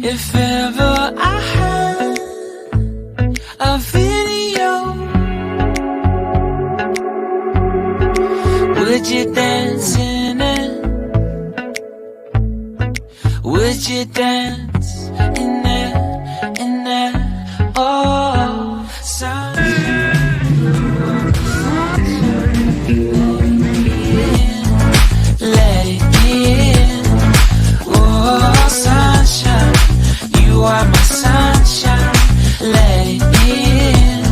If ever I had a video, would you dance in it? Would you dance in there, in there? Oh, let it in. Oh, sunshine, you are my sunshine. Let it in,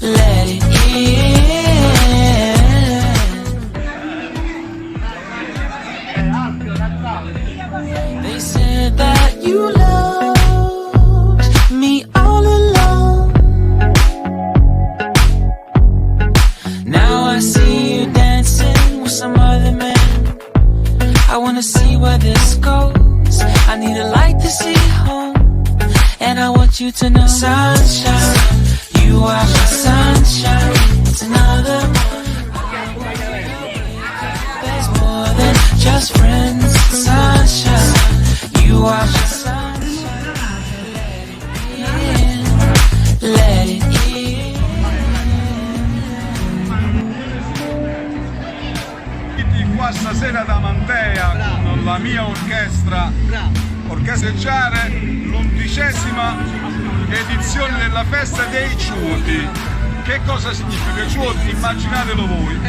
let it in. They said that you loved me all along. Now I see you dancing with some other man. I wanna see where this goes. I need a light to see home, and I want you to know, sunshine, you are my sunshine. It's another one. There's more than just friends. Sunshine, you are my sunshine. Let it in, let it in. Qua stasera ad Amantea con la mia orchestra, orchestra, l'11ª edizione della festa dei CIUOTI. Che cosa significa CIUOTI? Immaginatelo voi.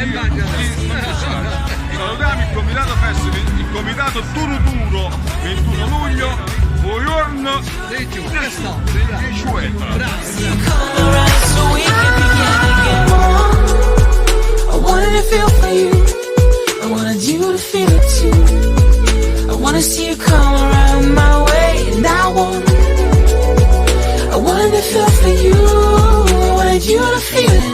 Salutiamo il comitato festival, il comitato Turuturo, 21 luglio, buongiorno dei CIUOTI. I wanted you to feel it too. I wanna see you come around my way, and I wanted to feel for you. I wanted you to feel it.